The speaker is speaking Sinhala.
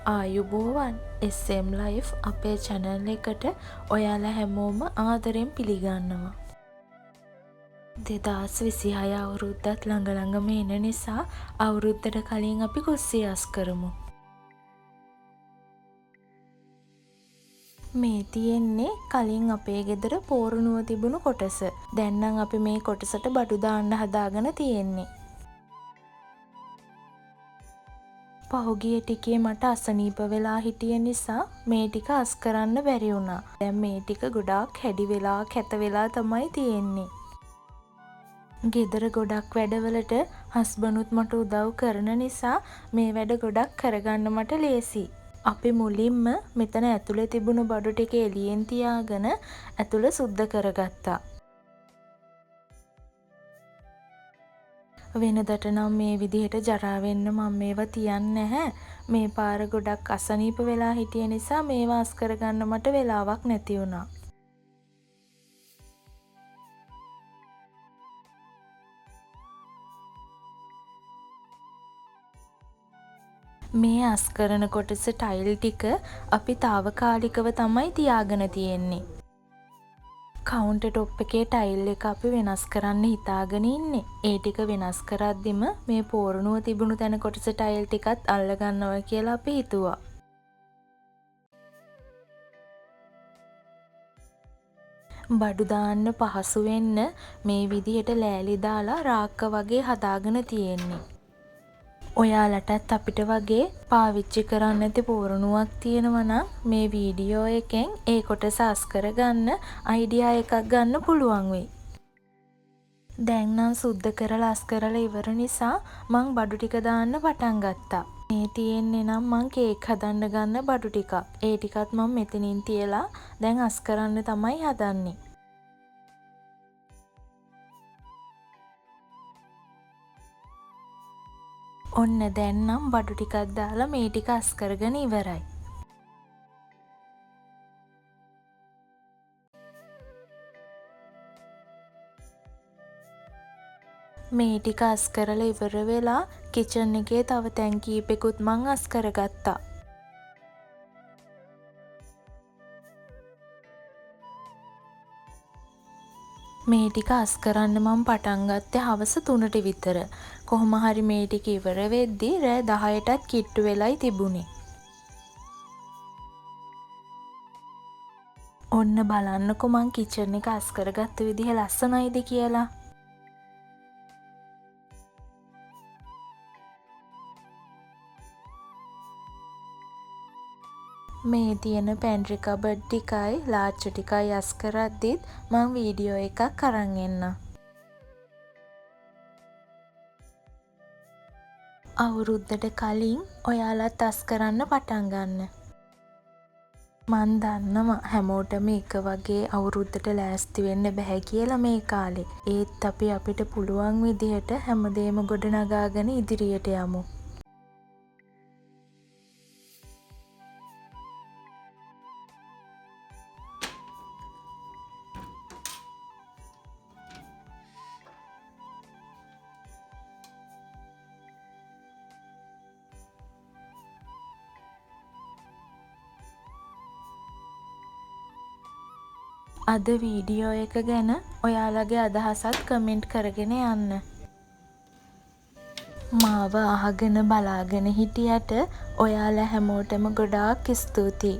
ආයුබෝවන් SM Life අපේ channel එකට ඔයාලා හැමෝම ආදරෙන් පිළිගන්නවා. 2026 අවුරුද්දත් ළඟම එන නිසා අවුරුද්දට කලින් අපි කුස්සියස් කරමු. මේ තියෙන්නේ කලින් අපේ ගෙදර පෝරණුව තිබුණු කොටස. දැන් නම් අපි මේ කොටසට බඩු දාන්න හදාගෙන තියෙන්නේ. පහුගිය ටිකේ මට අසනීප වෙලා හිටිය නිසා මේ ටික අස් කරන්න බැරි වුණා. දැන් මේ ටික ගොඩාක් හැඩි වෙලා කැත වෙලා තමයි තියෙන්නේ. ගෙදර ගොඩක් වැඩවලට හස්බන්ඩ්ුත් මට උදව් කරන නිසා මේ වැඩ ගොඩක් කරගන්න මට ලේසි. අපි මුලින්ම මෙතන ඇතුලේ තිබුණු බඩු ටික එළියෙන් තියාගෙන ඇතුළ සුද්ධ කරගත්තා. වෙනදට නම් මේ විදිහට ජරා වෙන්න මම මේවා තියන්නේ නැහැ. මේ පාර ගොඩක් අසනීප වෙලා හිටිය නිසා මේවා අස් කරගන්න මට වෙලාවක් නැති වුණා. මේ අස් කරන කොටස ටයිල් ටික අපි తాවකාලිකව තමයි තියාගෙන තියෙන්නේ. කවුන්ටර් টොප් එකේ ටයිල් එක අපි වෙනස් කරන්න හිතාගෙන ඉන්නේ. ඒ ටික වෙනස් කරද්දිම මේ පෝරණුව තිබුණු තැන කොටස ටයිල් ටිකත් අල්ල ගන්නවා කියලා අපි හිතුවා. බඩු දාන්න පහසු වෙන්න මේ විදිහට ලෑලි දාලා රාක්ක වගේ හදාගෙන තියෙන්නේ. ඔයාලටත් අපිට වගේ පාවිච්චි කරන්න නැති පෝරණුවක් තියෙනවා නම් මේ වීඩියෝ එකෙන් ඒ කොටස අස් කරගන්න අයිඩියා එකක් ගන්න පුළුවන් වෙයි. දැන් නම් සුද්ධ කරලා අස් කරලා ඉවර නිසා මං බඩු ටික දාන්න පටන් ගත්තා. මේ තියෙන්නේ නම් මං කේක් හදන්න ගන්න බඩු ටිකක්. ඒ ටිකත් මම මෙතනින් තියලා දැන් අස් කරන්න තමයි හදන්නේ. ඔන්න දැන් නම් බඩු ටිකක් දාලා මේ ටික අස් කරගෙන ඉවරයි. මේ ටික අස් කරලා ඉවර වෙලා කිචන් එකේ තව තැන් කීපෙකුත් මං අස් කරගත්තා. මේ ටික අස් කරන්න මම පටන් ගත්තේ හවස 3ට විතර. කොහොම හරි මේ ටික ඉවර වෙද්දී රෑ 10ටත් කිට්ටු වෙලයි තිබුණේ. ඔන්න බලන්නකො මං කිචන් එක අස් කරගත්ත විදිහ ලස්සනයිද කියලා. මේ තියෙන පැන්ට්‍රි කබඩ් ටිකයි ලාච්චු ටිකයි අස් කරද්දිත් මං වීඩියෝ එකක් අරන් එන්නම්. අවුරුද්දට කලින් ඔයාලත් අස් කරන්න පටන් ගන්න. මන් දන්නවා හැමෝටම එක වගේ අවුරුද්දට ලෑස්ති වෙන්න බැහැ කියලා මේ කාලේ. ඒත් අපි අපිට පුළුවන් විදිහට හැමදේම ගොඩනගාගෙන ඉදිරියට යමු. අද වීඩියෝ එක ගැන ඔයාලගේ අදහසත් කමෙන්ට් කරගෙන යන්න. මාව අහගෙන බලාගෙන හිටියට ඔයාලා හැමෝටම ගොඩාක් ස්තුතියි.